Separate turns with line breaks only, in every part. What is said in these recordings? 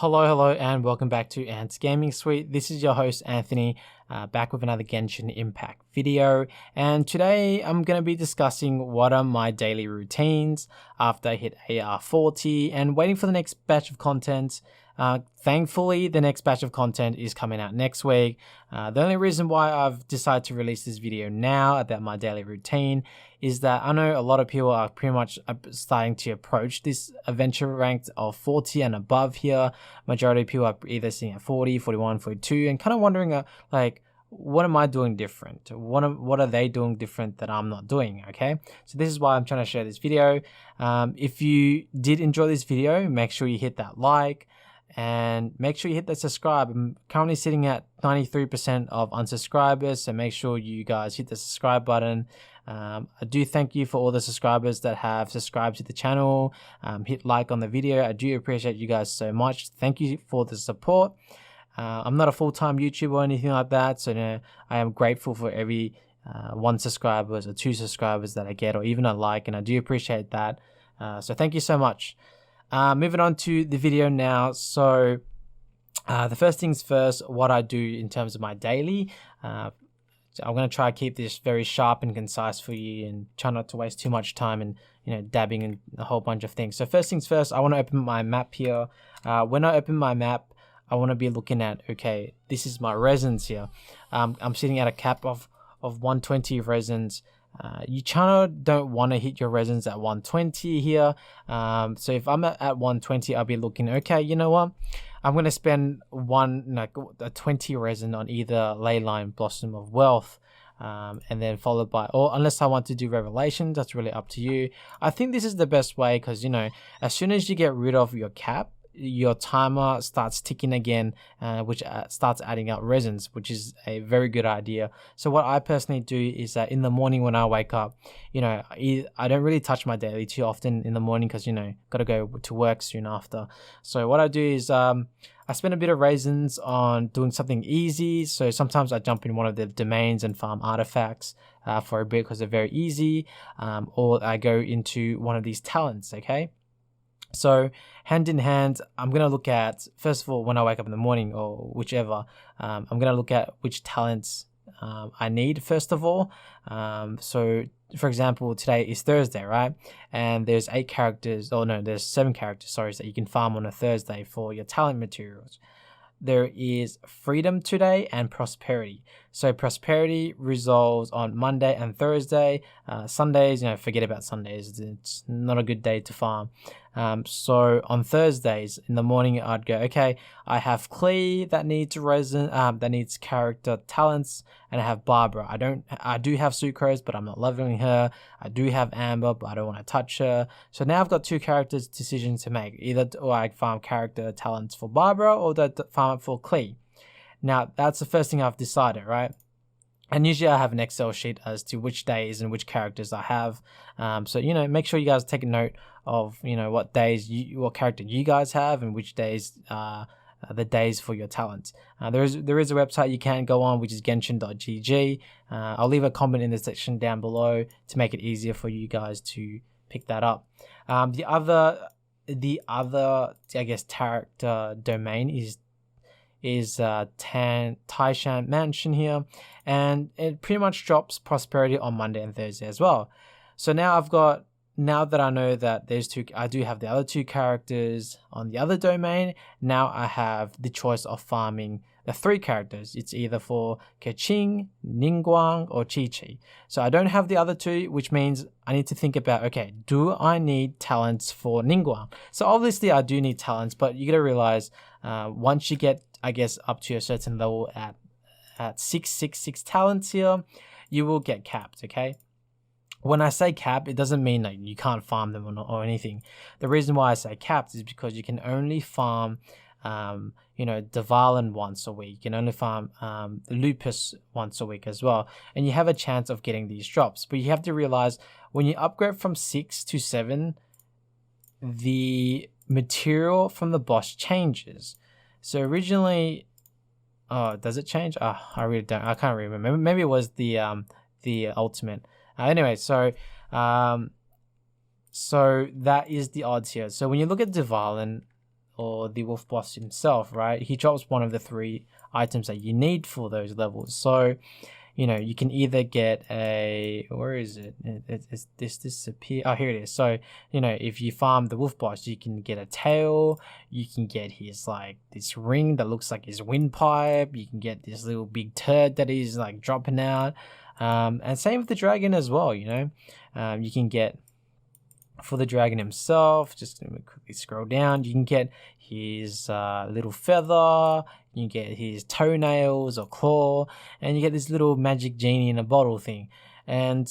Hello, and welcome back to AntsGamingSuite. This is your host, Anthony, back with another Genshin Impact video. And today I'm going to be discussing what are my daily routines after I hit AR 40 and waiting for the next batch of content. Thankfully, the next batch of content is coming out next week. The only reason why I've decided to release this video now about my daily routine is that I know a lot of people are pretty much starting to approach this adventure ranked of 40 and above here. Majority of people are either sitting at 40, 41, 42 and kind of wondering what am I doing different? What are they doing different that I'm not doing? Okay, so this is why I'm trying to share this video. If you did enjoy this video, make sure you hit that like and make sure you hit that subscribe. I'm currently sitting at 93% of unsubscribers, so make sure you guys hit the subscribe button. I do thank you for all the subscribers that have subscribed to the channel, hit like on the video. I do appreciate you guys so much. Thank you for the support. I'm not a full-time YouTuber or anything like that, so I am grateful for every 1 subscriber or 2 subscribers that I get, or even a like, and I do appreciate that. So thank you so much. Moving on to the video now. So the first things first, what I do in terms of my daily. I'm going to try to keep this very sharp and concise for you and try not to waste too much time and dabbing in a whole bunch of things. So first things first, I want to open my map here. When I open my map, I want to be looking at, okay, this is my resins here. I'm sitting at a cap of 120 resins. You kind of don't want to hit your resins at 120 here. So if I'm at 120, I'll be looking, okay, you know what? I'm going to spend a 20 resin on either Leyline Blossom of Wealth, and then followed by, or unless I want to do Revelations, that's really up to you. I think this is the best way because, as soon as you get rid of your cap, your timer starts ticking again, which starts adding up resins, which is a very good idea. So what I personally do is that in the morning when I wake up, I don't really touch my daily too often in the morning because, got to go to work soon after. So what I do is I spend a bit of resins on doing something easy. So sometimes I jump in one of the domains and farm artifacts for a bit because they're very easy, or I go into one of these talents, okay? So hand in hand, I'm going to look at, first of all, when I wake up in the morning or whichever, I'm going to look at which talents I need first of all. So for example, today is Thursday, right? And there's 7 characters, sorry, that you can farm on a Thursday for your talent materials. There is Freedom today and Prosperity. So Prosperity resolves on Monday and Thursday. Sundays, forget about Sundays. It's not a good day to farm. So on Thursdays in the morning, I'd go, okay, I have Clee that needs resin, that needs character talents, and I have Barbara. I do have Sucrose, but I'm not leveling her. I do have Amber, but I don't want to touch her. So now I've got 2 characters decisions to make. Either do I farm character talents for Barbara or do I farm it for Clee? Now that's the first thing I've decided, right? And usually I have an Excel sheet as to which days and which characters I have. So, make sure you guys take a note of, what days, what character you guys have and which days are the days for your talents. There is a website you can go on, which is Genshin.gg. I'll leave a comment in the section down below to make it easier for you guys to pick that up. The other, I guess, character domain is Taishan Mansion here, and it pretty much drops Prosperity on Monday and Thursday as well. So now that I know that I do have the other 2 characters on the other domain, now I have the choice of farming the 3 characters. It's either for Keqing, Ningguang, or Chi-Chi. So I don't have the other 2, which means I need to think about, okay, do I need talents for Ningguang? So obviously I do need talents, but you got to realize once you get, I guess, up to a certain level at 666 talents here, you will get capped, okay? When I say cap, it doesn't mean that you can't farm them or anything. The reason why I say capped is because you can only farm, Dvalin once a week. You can only farm Lupus once a week as well. And you have a chance of getting these drops. But you have to realize when you upgrade from 6 to 7, the material from the boss changes. So originally, does it change? I really don't. I can't remember. Maybe it was the ultimate. Anyway, so that is the odds here. So when you look at Dvalin, or the wolf boss himself, right? He drops one of the 3 items that you need for those levels. So you can either get a, where is it? It's this disappear. Oh, here it is. So, if you farm the wolf boss, you can get a tail. You can get his this ring that looks like his windpipe. You can get this little big turd that he's dropping out. And same with the dragon as well. You can get, for the dragon himself, just gonna quickly scroll down, you can get his little feather, you can get his toenails or claw, and you get this little magic genie in a bottle thing. And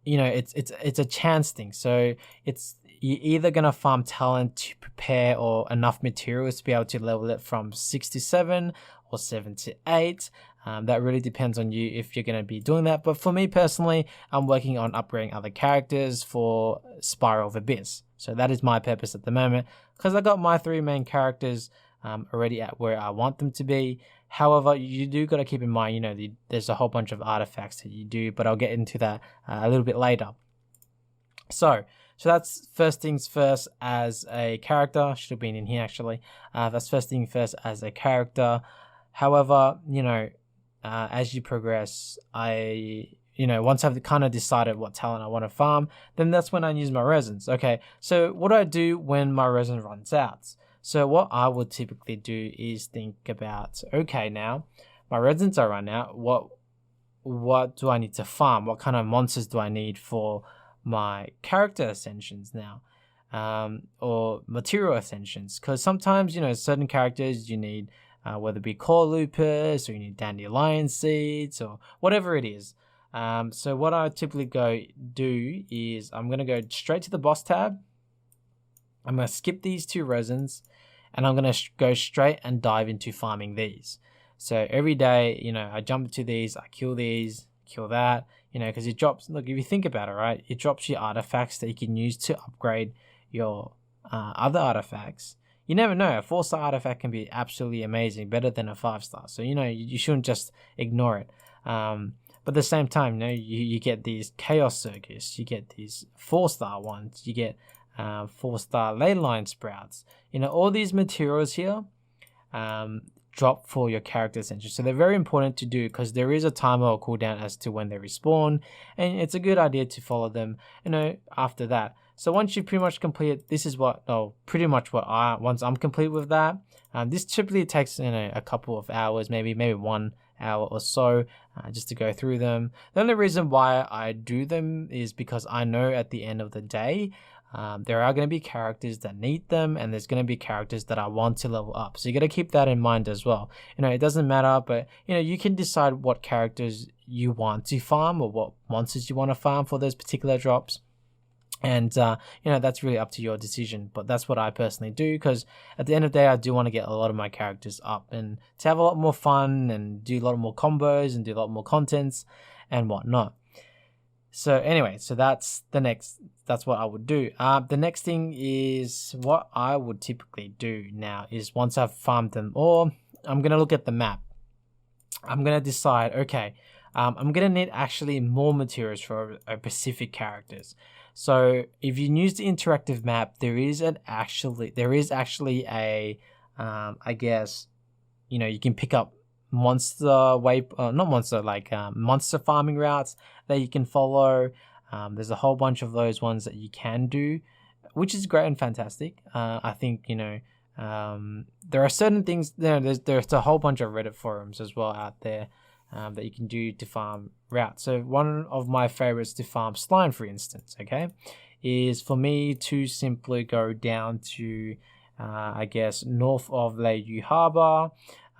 it's a chance thing. So you're either gonna farm talent to prepare or enough materials to be able to level it from 6 to 7 or 7 to 8. That really depends on you if you're going to be doing that. But for me personally, I'm working on upgrading other characters for Spiral of Abyss. So that is my purpose at the moment, because I got my 3 main characters already at where I want them to be. However, you do got to keep in mind, there's a whole bunch of artifacts that you do, but I'll get into that a little bit later. So that's first things first as a character. Should have been in here actually. That's first thing first as a character. However, as you progress, once I've kind of decided what talent I want to farm, then that's when I use my resins. Okay, so what do I do when my resin runs out? So what I would typically do is think about, okay, now my resins are run out. What do I need to farm? What kind of monsters do I need for my character ascensions now? Or material ascensions? Because sometimes, certain characters you need, whether it be core lupus or you need dandelion seeds or whatever it is. So what I typically do is I'm going to go straight to the boss tab. I'm going to skip these 2 resins and I'm going to go straight and dive into farming these. So every day, I jump into these, I kill these, kill that, because it drops, look, if you think about it, right, it drops you artifacts that you can use to upgrade your other artifacts. You never know, a 4-star artifact can be absolutely amazing, better than a 5-star. So, you shouldn't just ignore it. But at the same time, you get these Chaos Circus, you get these 4-star ones, you get 4-star leyline sprouts. All these materials here drop for your character ascension. So they're very important to do because there is a timer or cooldown as to when they respawn. And it's a good idea to follow them, after that. So once you pretty much complete, once I'm complete with that, this typically takes a couple of hours, maybe 1 hour or so, just to go through them. The only reason why I do them is because I know at the end of the day, there are going to be characters that need them, and there's going to be characters that I want to level up. So you got to keep that in mind as well. It doesn't matter, but you can decide what characters you want to farm or what monsters you want to farm for those particular drops. And, that's really up to your decision. But that's what I personally do, because at the end of the day, I do want to get a lot of my characters up and to have a lot more fun and do a lot more combos and do a lot more contents and whatnot. So anyway, that's what I would do. The next thing is what I would typically do now is once I've farmed them all, I'm going to look at the map. I'm going to decide, okay, I'm going to need actually more materials for a specific characters. So if you use the interactive map, there is actually a, I guess, you can pick up monster farming routes that you can follow. There's a whole bunch of those ones that you can do, which is great and fantastic. I think, there are certain things there's a whole bunch of Reddit forums as well out there that you can do to farm routes. So one of my favorites to farm slime, for instance, okay, is for me to simply go down to, I guess, north of Leyou Harbor.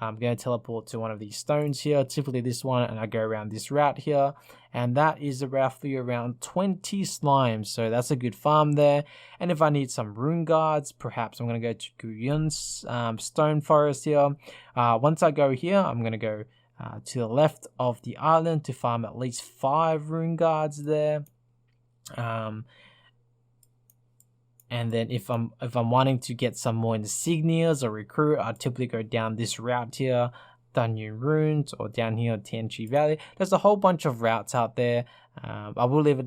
I'm going to teleport to one of these stones here, typically this one, and I go around this route here, and that is roughly around 20 slimes, so that's a good farm there. And if I need some rune guards, perhaps I'm going to go to Guyun's stone forest here. Once I go here, I'm going to go to the left of the island to farm at least 5 rune guards there. And then if I'm wanting to get some more insignias or recruit, I typically go down this route here, Dungeon Runes, or down here Tianchi Valley. There's a whole bunch of routes out there. I will leave a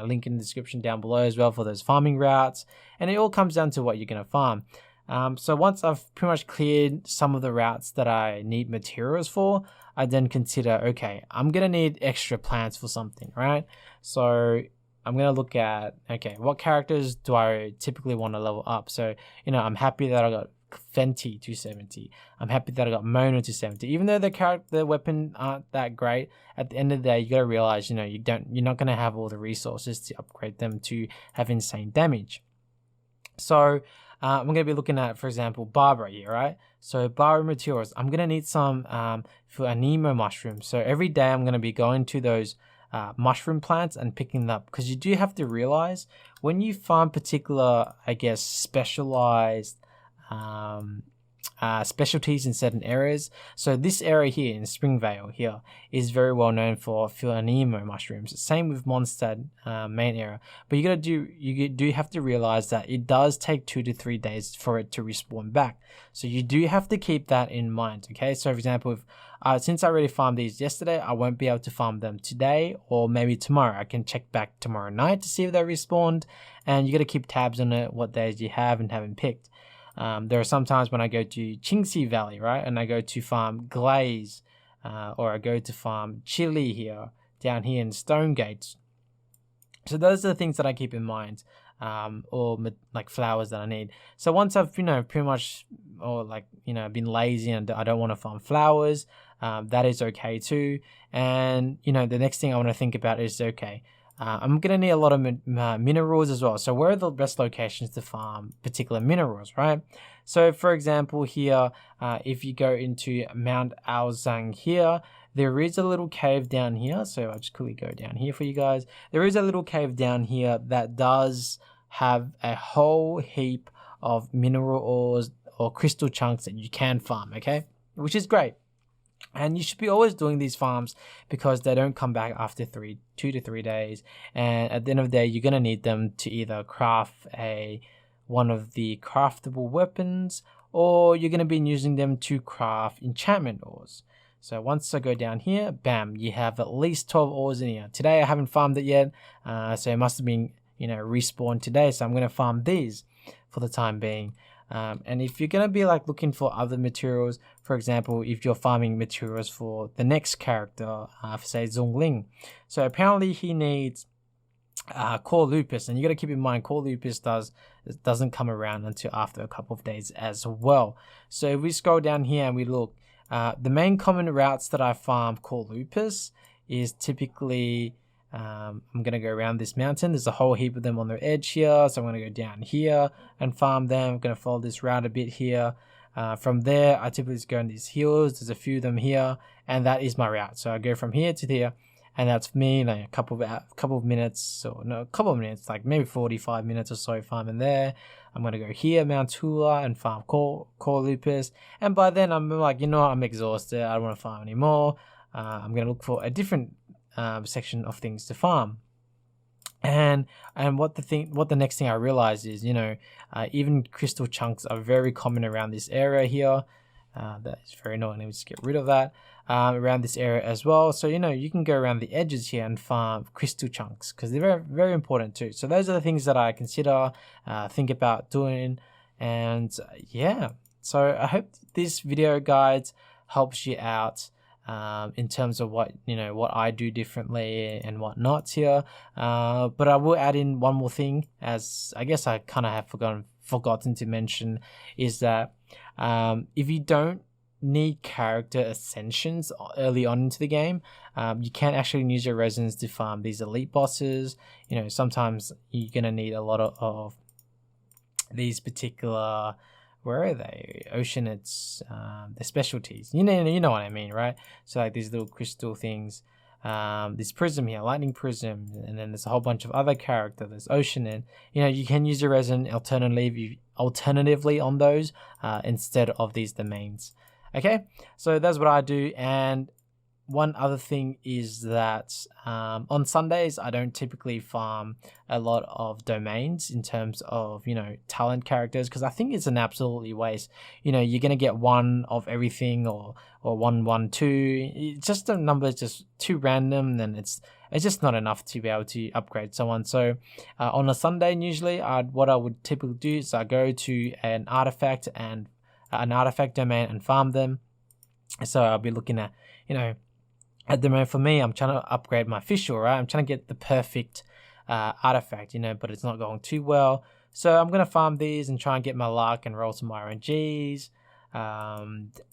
link in the description down below as well for those farming routes. And it all comes down to what you're going to farm. So once I've pretty much cleared some of the routes that I need materials for, I then consider, okay, I'm gonna need extra plants for something, right? So I'm gonna look at, okay, what characters do I typically want to level up? So, I'm happy that I got Fenty to 70. I'm happy that I got Mona to 70. Even though the weapon aren't that great, at the end of the day, you gotta realize, you're not gonna have all the resources to upgrade them to have insane damage. So I'm going to be looking at, for example, Barbara here, right? So Barbara materials, I'm going to need some for anemo mushrooms. So every day I'm going to be going to those mushroom plants and picking them up, because you do have to realize when you find particular, I guess, specialized specialties in certain areas. So this area here in Springvale here is very well known for anemo mushrooms. Same with Mondstadt main area. But you do have to realize that it does take 2 to 3 days for it to respawn back. So you do have to keep that in mind. Okay. So for example, if since I already farmed these yesterday, I won't be able to farm them today or maybe tomorrow. I can check back tomorrow night to see if they respawned, and you got to keep tabs on it, what days you have and haven't picked. There are some times when I go to Qingxi Valley, right, and I go to farm glaze, or I go to farm chili here, down here in Stonegates. So those are the things that I keep in mind, or like flowers that I need. So once I've, pretty much, or like, been lazy and I don't want to farm flowers, that is okay too. And, the next thing I want to think about is, okay, I'm going to need a lot of minerals as well. So where are the best locations to farm particular minerals, right? So for example here, if you go into Mount Aozang here, there is a little cave down here. So I'll just quickly go down here for you guys. There is a little cave down here that does have a whole heap of mineral ores or crystal chunks that you can farm, okay? Which is great. And you should be always doing these farms because they don't come back after 2 to 3 days. And at the end of the day, you're going to need them to either craft one of the craftable weapons, or you're going to be using them to craft enchantment ores. So once I go down here, bam, you have at least 12 ores in here. Today I haven't farmed it yet, so it must have been respawned today. So I'm going to farm these for the time being. And if you're going to be like looking for other materials, for example, if you're farming materials for the next character, for say Zhongling, so apparently he needs core lupus, and you got to keep in mind core lupus doesn't come around until after a couple of days as well. So if we scroll down here and we look, the main common routes that I farm core lupus is typically I'm going to go around this mountain. There's a whole heap of them on the edge here. So I'm going to go down here and farm them. I'm going to follow this route a bit here. From there, I typically just go on these hills. There's a few of them here. And that is my route. So I go from here to here. And that's me, like a couple of minutes, or no, a couple of minutes, like maybe 45 minutes or so farming there. I'm going to go here, Mount Hula, and farm core lupus. And by then, I'm like, I'm exhausted. I don't want to farm anymore. I'm going to look for a different section of things to farm. And what the next thing I realized is, even crystal chunks are very common around this area here. That is very annoying. Let me just get rid of that. Around this area as well. So, you can go around the edges here and farm crystal chunks because they're very, very important too. So those are the things that I consider, think about doing. And yeah, so I hope this video guide helps you out in terms of what I do differently and what not here. But I will add in one more thing, as I guess I kind of have forgotten to mention, is that if you don't need character ascensions early on into the game, you can actually use your resins to farm these elite bosses. Sometimes you're gonna need a lot of these particular, where are they? Oceanids, the specialties. You know what I mean, right? So like these little crystal things, this prism here, lightning prism, and then there's a whole bunch of other characters. There's Oceanid. You can use your resin alternatively on those instead of these domains. Okay, so that's what I do, and one other thing is that on Sundays I don't typically farm a lot of domains in terms of, you know, talent characters, because I think it's an absolutely waste. You know, you're gonna get one of everything, or 112. It's just the number is just too random, and it's just not enough to be able to upgrade someone. So on a Sunday, usually what I would typically do is I go to an artifact domain and farm them. So I'll be looking at, you know, at the moment for me, I'm trying to upgrade my official, right? I'm trying to get the perfect artifact, you know, but it's not going too well. So I'm going to farm these and try and get my luck and roll some RNGs.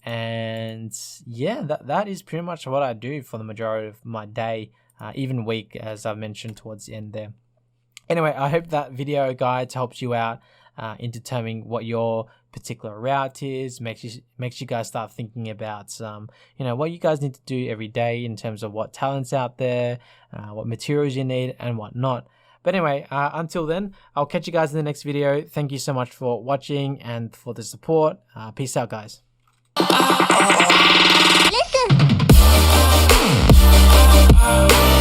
And yeah, that is pretty much what I do for the majority of my day, even week, as I mentioned towards the end there. Anyway, I hope that video guide helps you out in determining what your particular route is, makes you guys start thinking about you know, what you guys need to do every day in terms of what talents out there, what materials you need and whatnot. But anyway, until then, I'll catch you guys in the next video. Thank you so much for watching and for the support. Peace out, guys.
Listen.